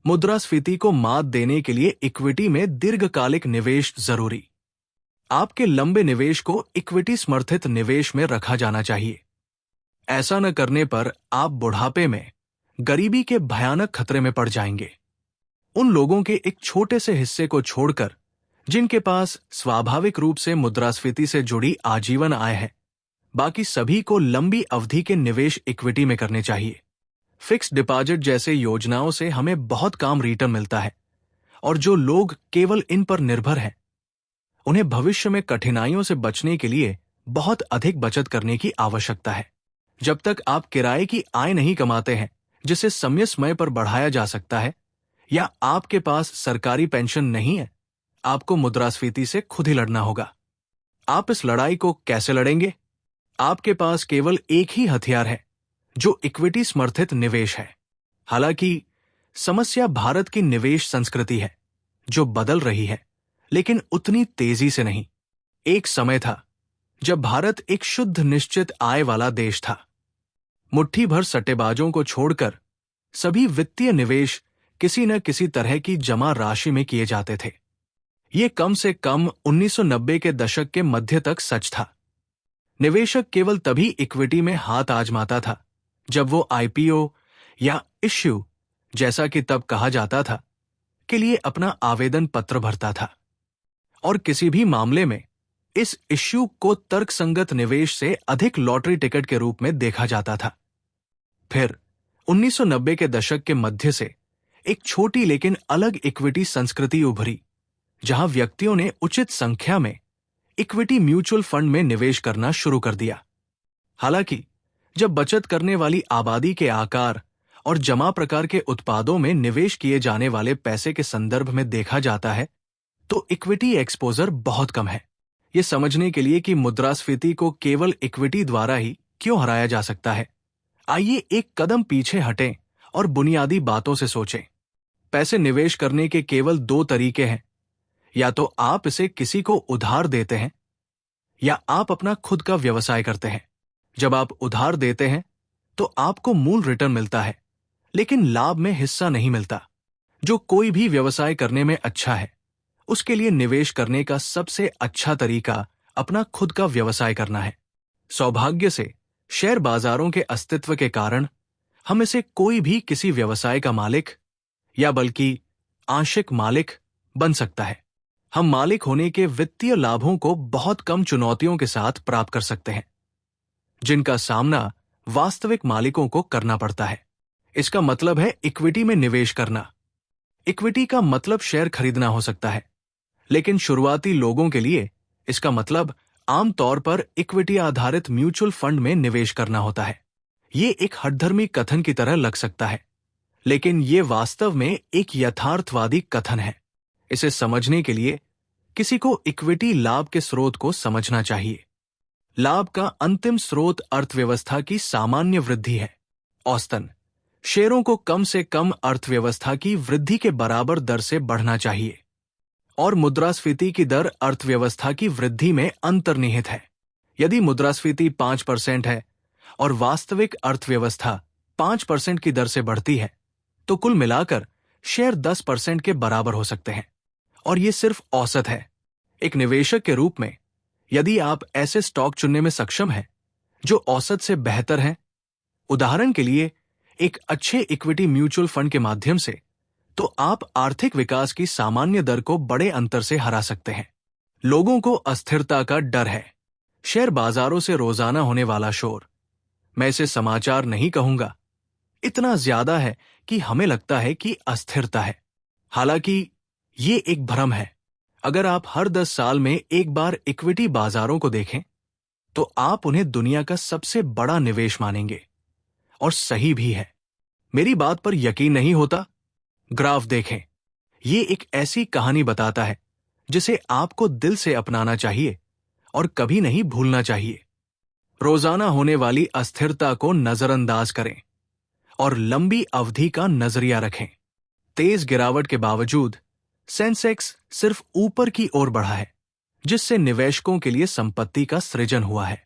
मुद्रास्फीति को मात देने के लिए इक्विटी में दीर्घकालिक निवेश जरूरी। आपके लंबे निवेश को इक्विटी समर्थित निवेश में रखा जाना चाहिए। ऐसा न करने पर आप बुढ़ापे में गरीबी के भयानक खतरे में पड़ जाएंगे। उन लोगों के एक छोटे से हिस्से को छोड़कर जिनके पास स्वाभाविक रूप से मुद्रास्फीति से जुड़ी आजीवन आय है, बाकी सभी को लंबी अवधि के निवेश इक्विटी में करने चाहिए। फिक्स्ड डिपॉजिट जैसे योजनाओं से हमें बहुत कम रिटर्न मिलता है और जो लोग केवल इन पर निर्भर हैं, उन्हें भविष्य में कठिनाइयों से बचने के लिए बहुत अधिक बचत करने की आवश्यकता है। जब तक आप किराए की आय नहीं कमाते हैं जिसे समय समय पर बढ़ाया जा सकता है, या आपके पास सरकारी पेंशन नहीं है, आपको मुद्रास्फीति से खुद ही लड़ना होगा। आप इस लड़ाई को कैसे लड़ेंगे? आपके पास केवल एक ही हथियार है, जो इक्विटी समर्थित निवेश है। हालांकि समस्या भारत की निवेश संस्कृति है, जो बदल रही है, लेकिन उतनी तेजी से नहीं। एक समय था जब भारत एक शुद्ध निश्चित आय वाला देश था। मुट्ठी भर सट्टेबाजों को छोड़कर सभी वित्तीय निवेश किसी न किसी तरह की जमा राशि में किए जाते थे। ये कम से कम 1990 के दशक के मध्य तक सच था। निवेशक केवल तभी इक्विटी में हाथ आजमाता था जब वो आईपीओ या इश्यू, जैसा कि तब कहा जाता था, के लिए अपना आवेदन पत्र भरता था। और किसी भी मामले में इस इश्यू को तर्कसंगत निवेश से अधिक लॉटरी टिकट के रूप में देखा जाता था। फिर 1990 के दशक के मध्य से एक छोटी लेकिन अलग इक्विटी संस्कृति उभरी, जहां व्यक्तियों ने उचित संख्या में इक्विटी म्यूचुअल फंड में निवेश करना शुरू कर दिया। हालांकि जब बचत करने वाली आबादी के आकार और जमा प्रकार के उत्पादों में निवेश किए जाने वाले पैसे के संदर्भ में देखा जाता है, तो इक्विटी एक्सपोजर बहुत कम है। ये समझने के लिए कि मुद्रास्फीति को केवल इक्विटी द्वारा ही क्यों हराया जा सकता है, आइए एक कदम पीछे हटें और बुनियादी बातों से सोचें। पैसे निवेश करने के केवल दो तरीके हैं, या तो आप इसे किसी को उधार देते हैं, या आप अपना खुद का व्यवसाय करते हैं। जब आप उधार देते हैं तो आपको मूल रिटर्न मिलता है, लेकिन लाभ में हिस्सा नहीं मिलता। जो कोई भी व्यवसाय करने में अच्छा है, उसके लिए निवेश करने का सबसे अच्छा तरीका अपना खुद का व्यवसाय करना है। सौभाग्य से शेयर बाजारों के अस्तित्व के कारण हम इसे कोई भी किसी व्यवसाय का मालिक, या बल्कि आंशिक मालिक बन सकता है। हम मालिक होने के वित्तीय लाभों को बहुत कम चुनौतियों के साथ प्राप्त कर सकते हैं, जिनका सामना वास्तविक मालिकों को करना पड़ता है। इसका मतलब है इक्विटी में निवेश करना। इक्विटी का मतलब शेयर खरीदना हो सकता है, लेकिन शुरुआती लोगों के लिए इसका मतलब आमतौर पर इक्विटी आधारित म्यूचुअल फंड में निवेश करना होता है। ये एक हठधर्मी कथन की तरह लग सकता है, लेकिन ये वास्तव में एक यथार्थवादी कथन है। इसे समझने के लिए किसी को इक्विटी लाभ के स्रोत को समझना चाहिए। लाभ का अंतिम स्रोत अर्थव्यवस्था की सामान्य वृद्धि है। औसतन शेयरों को कम से कम अर्थव्यवस्था की वृद्धि के बराबर दर से बढ़ना चाहिए, और मुद्रास्फीति की दर अर्थव्यवस्था की वृद्धि में अंतर्निहित है। यदि मुद्रास्फीति 5% है और वास्तविक अर्थव्यवस्था 5% की दर से बढ़ती है, तो कुल मिलाकर शेयर 10% के बराबर हो सकते हैं, और ये सिर्फ औसत है। एक निवेशक के रूप में यदि आप ऐसे स्टॉक चुनने में सक्षम हैं जो औसत से बेहतर हैं, उदाहरण के लिए एक अच्छे इक्विटी म्यूचुअल फंड के माध्यम से, तो आप आर्थिक विकास की सामान्य दर को बड़े अंतर से हरा सकते हैं। लोगों को अस्थिरता का डर है। शेयर बाजारों से रोजाना होने वाला शोर, मैं इसे समाचार नहीं कहूंगा, इतना ज्यादा है कि हमें लगता है कि अस्थिरता है। हालांकि ये एक भ्रम है। अगर आप हर 10 साल में एक बार इक्विटी बाजारों को देखें, तो आप उन्हें दुनिया का सबसे बड़ा निवेश मानेंगे, और सही भी है। मेरी बात पर यकीन नहीं होता? ग्राफ देखें। ये एक ऐसी कहानी बताता है जिसे आपको दिल से अपनाना चाहिए और कभी नहीं भूलना चाहिए। रोजाना होने वाली अस्थिरता को नजरअंदाज करें और लंबी अवधि का नजरिया रखें। तेज गिरावट के बावजूद सेंसेक्स सिर्फ ऊपर की ओर बढ़ा है, जिससे निवेशकों के लिए संपत्ति का सृजन हुआ है।